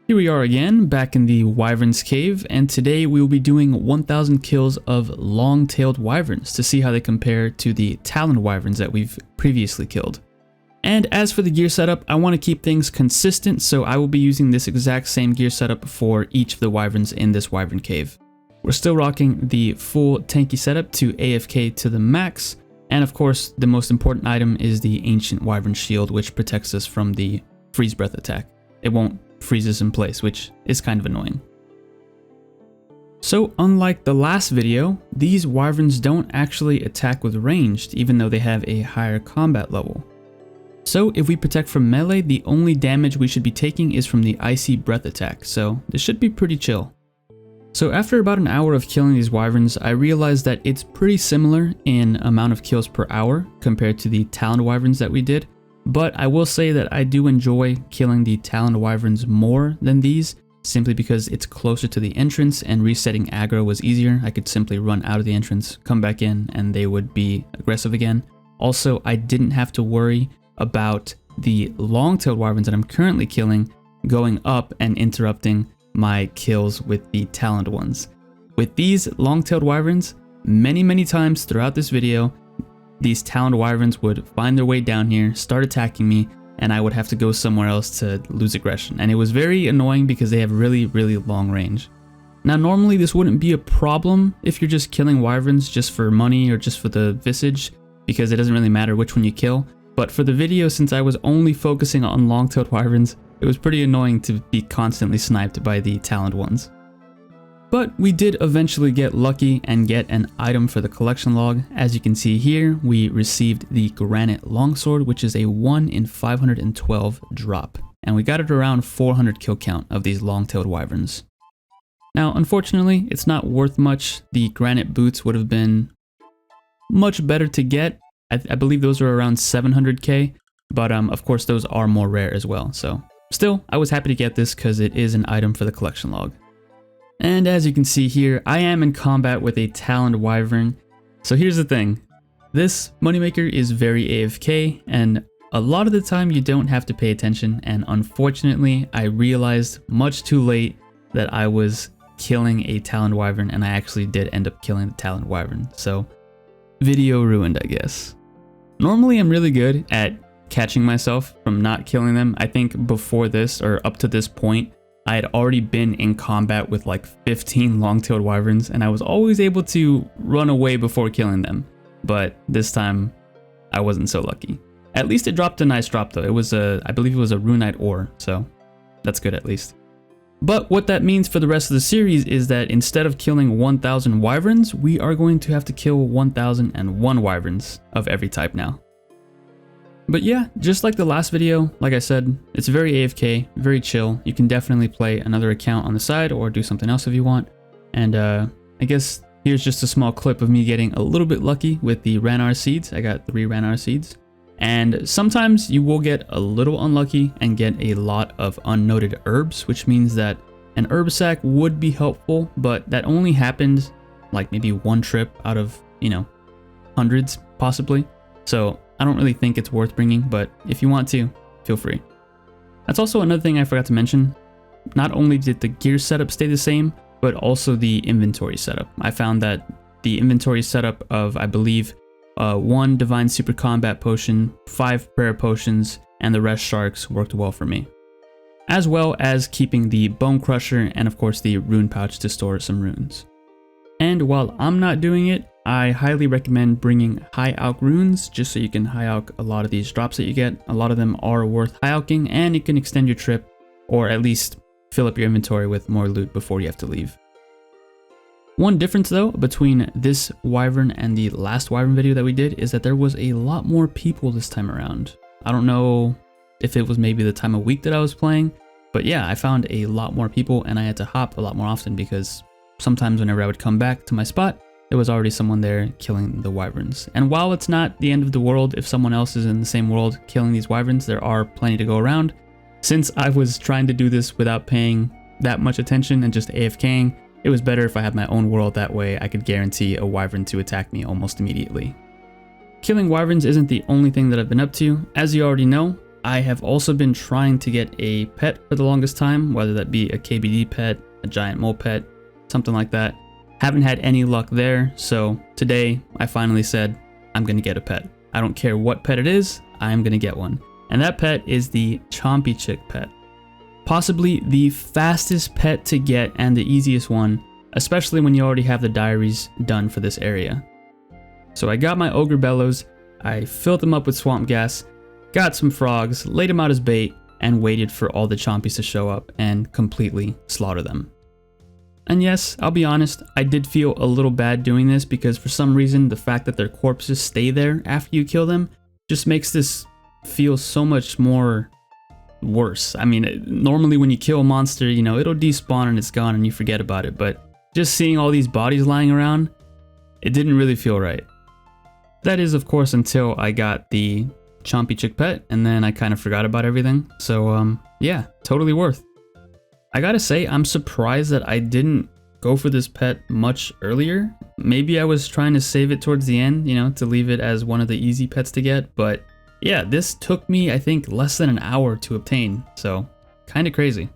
Here we are again, back in the Wyverns cave, and today we will be doing 1000 kills of long-tailed wyverns to see how they compare to the taloned wyverns that we've previously killed. And as for the gear setup, I want to keep things consistent, so I will be using this exact same gear setup for each of the wyverns in this wyvern cave. We're still rocking the full tanky setup to AFK to the max, and of course the most important item is the ancient wyvern shield, which protects us from the freeze breath attack. It won't freeze us in place, which is kind of annoying. So unlike the last video, these wyverns don't actually attack with ranged, even though they have a higher combat level. So if we protect from melee, the only damage we should be taking is from the icy breath attack, so this should be pretty chill. So after about an hour of killing these wyverns, I realized that it's pretty similar in amount of kills per hour compared to the taloned wyverns that we did, but I will say that I do enjoy killing the taloned wyverns more than these, simply because it's closer to the entrance and resetting aggro was easier. I could simply run out of the entrance, come back in, and they would be aggressive again. Also, I didn't have to worry about the long-tailed wyverns that I'm currently killing going up and interrupting my kills with the taloned ones. With these long-tailed wyverns, many times throughout this video, these taloned wyverns would find their way down here, start attacking me, and I would have to go somewhere else to lose aggression. And it was very annoying because they have really long range. Now normally this wouldn't be a problem if you're just killing wyverns just for money or just for the visage, because it doesn't really matter which one you kill. But for the video, since I was only focusing on long-tailed wyverns, it was pretty annoying to be constantly sniped by the taloned ones. But we did eventually get lucky and get an item for the collection log. As you can see here, we received the granite longsword, which is a 1 in 512 drop. And we got it around 400 kill count of these long-tailed wyverns. Now, unfortunately, it's not worth much. The granite boots would have been much better to get. I believe those are around 700k, but of course those are more rare as well. So still, I was happy to get this because it is an item for the collection log. And as you can see here, I am in combat with a taloned wyvern. So here's the thing. This moneymaker is very AFK, and a lot of the time you don't have to pay attention, and unfortunately I realized much too late that I was killing a taloned wyvern, and I actually did end up killing the taloned wyvern. So video ruined, I guess. Normally I'm really good at catching myself from not killing them. I think before this, or up to this point, I had already been in combat with like 15 long-tailed wyverns, and I was always able to run away before killing them. But this time, I wasn't so lucky. At least it dropped a nice drop though. It was I believe it was a runite ore, so that's good at least. But what that means for the rest of the series is that instead of killing 1000 wyverns, we are going to have to kill 1001 wyverns of every type now. But yeah, just like the last video, like I said, it's very AFK, very chill. You can definitely play another account on the side or do something else if you want. And I guess here's just a small clip of me getting a little bit lucky with the Ranar seeds. I got 3 Ranar seeds. And sometimes you will get a little unlucky and get a lot of unnoted herbs, which means that an herb sack would be helpful, but that only happened like maybe one trip out of, hundreds possibly. So I don't really think it's worth bringing, but if you want to, feel free. That's also another thing I forgot to mention. Not only did the gear setup stay the same, but also the inventory setup. I found that the inventory setup of, I believe, 1 divine super combat potion, 5 prayer potions, and the rest sharks worked well for me. As well as keeping the bone crusher and of course the rune pouch to store some runes. And while I'm not doing it, I highly recommend bringing high alch runes just so you can high alch a lot of these drops that you get. A lot of them are worth high alching, and it can extend your trip or at least fill up your inventory with more loot before you have to leave. One difference though between this wyvern and the last wyvern video that we did is that there was a lot more people this time around. I don't know if it was maybe the time of week that I was playing, but yeah, I found a lot more people and I had to hop a lot more often because sometimes whenever I would come back to my spot, there was already someone there killing the wyverns. And while it's not the end of the world if someone else is in the same world killing these wyverns, there are plenty to go around. Since I was trying to do this without paying that much attention and just AFKing, it was better if I had my own world. That way I could guarantee a wyvern to attack me almost immediately. Killing wyverns isn't the only thing that I've been up to. As you already know, I have also been trying to get a pet for the longest time, whether that be a KBD pet, a giant mole pet, something like that. Haven't had any luck there, so today I finally said I'm gonna get a pet. I don't care what pet it is, I'm gonna get one. And that pet is the Chompy Chick pet. Possibly the fastest pet to get and the easiest one, especially when you already have the diaries done for this area. So I got my Ogre Bellows, I filled them up with swamp gas, got some frogs, laid them out as bait, and waited for all the Chompies to show up and completely slaughter them. And yes, I'll be honest, I did feel a little bad doing this because for some reason the fact that their corpses stay there after you kill them just makes this feel so much more worse. I mean, normally when you kill a monster, you know, it'll despawn and it's gone and you forget about it, but just seeing all these bodies lying around, it didn't really feel right. That is, of course, until I got the Chompy Chick pet, and then I kind of forgot about everything. So, yeah, totally worth. I gotta say, I'm surprised that I didn't go for this pet much earlier. Maybe I was trying to save it towards the end, you know, to leave it as one of the easy pets to get, but yeah, this took me, I think, less than an hour to obtain, so kind of crazy.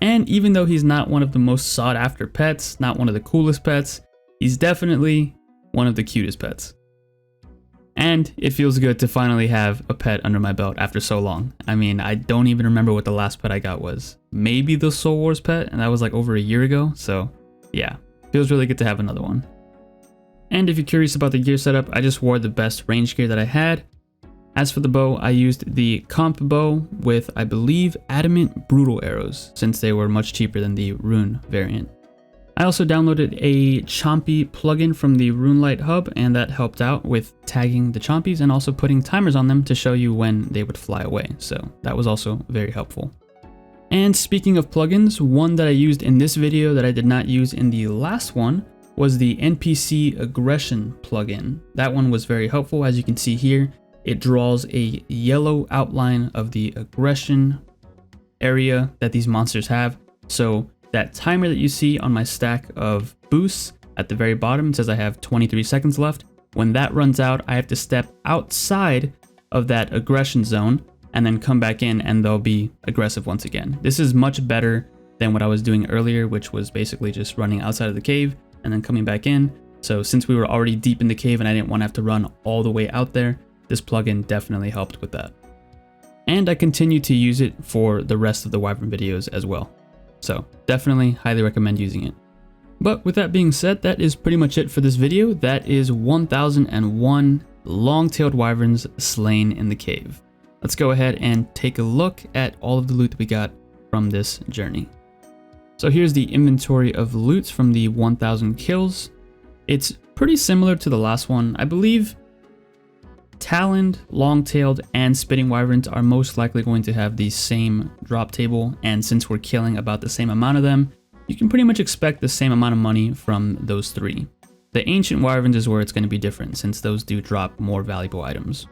And even though he's not one of the most sought after pets, not one of the coolest pets, he's definitely one of the cutest pets. And it feels good to finally have a pet under my belt after so long. I mean, I don't even remember what the last pet I got was. Maybe the Soul Wars pet, and that was like over a year ago, so yeah, feels really good to have another one. And if you're curious about the gear setup, I just wore the best range gear that I had. As for the bow, I used the comp bow with, I believe, adamant brutal arrows, since they were much cheaper than the rune variant. I also downloaded a Chompy plugin from the Runelight hub, and that helped out with tagging the Chompies and also putting timers on them to show you when they would fly away, so that was also very helpful. And speaking of plugins, one that I used in this video that I did not use in the last one was the NPC aggression plugin. That one was very helpful. As you can see here, it draws a yellow outline of the aggression area that these monsters have. So that timer that you see on my stack of boosts at the very bottom says I have 23 seconds left. When that runs out, I have to step outside of that aggression zone and then come back in and they'll be aggressive once again. This is much better than what I was doing earlier, which was basically just running outside of the cave and then coming back in. So since we were already deep in the cave and I didn't want to have to run all the way out there, this plugin definitely helped with that. And I continue to use it for the rest of the Wyvern videos as well. So definitely highly recommend using it. But with that being said, that is pretty much it for this video. That is 1001 long-tailed wyverns slain in the cave. Let's go ahead and take a look at all of the loot that we got from this journey. So here's the inventory of loots from the 1000 kills. It's pretty similar to the last one. I believe Taloned, long-tailed, and spitting wyverns are most likely going to have the same drop table, and since we're killing about the same amount of them, you can pretty much expect the same amount of money from those three. The ancient wyverns is where it's going to be different, since those do drop more valuable items.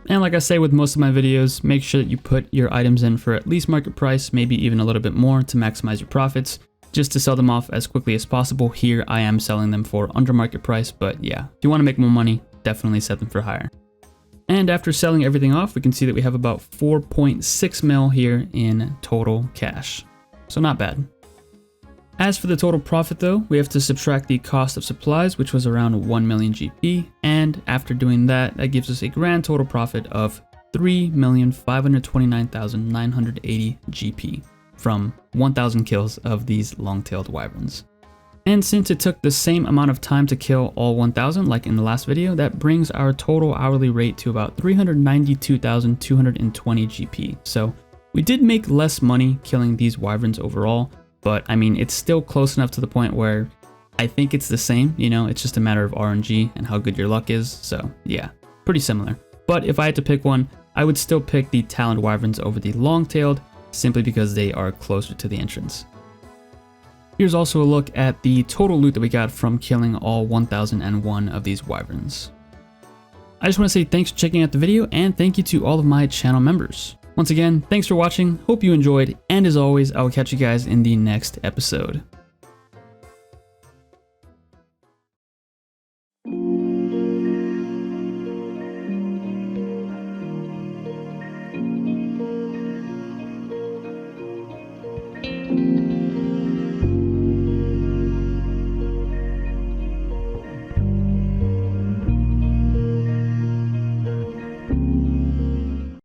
And like I say with most of my videos, make sure that you put your items in for at least market price, maybe even a little bit more to maximize your profits, just to sell them off as quickly as possible. Here I am selling them for under market price, but yeah, if you want to make more money, definitely set them for higher. And after selling everything off, we can see that we have about 4.6 mil here in total cash. So not bad. As for the total profit though, we have to subtract the cost of supplies, which was around 1 million GP. And after doing that, that gives us a grand total profit of 3,529,980 GP from 1,000 kills of these long-tailed wyverns. And since it took the same amount of time to kill all 1,000 like in the last video, that brings our total hourly rate to about 392,220 GP. So we did make less money killing these wyverns overall, but I mean, it's still close enough to the point where I think it's the same, you know, it's just a matter of RNG and how good your luck is. So yeah, pretty similar. But if I had to pick one, I would still pick the Taloned wyverns over the long-tailed, simply because they are closer to the entrance. Here's also a look at the total loot that we got from killing all 1001 of these wyverns. I just want to say thanks for checking out the video, and thank you to all of my channel members. Once again, thanks for watching, hope you enjoyed, and as always, I will catch you guys in the next episode.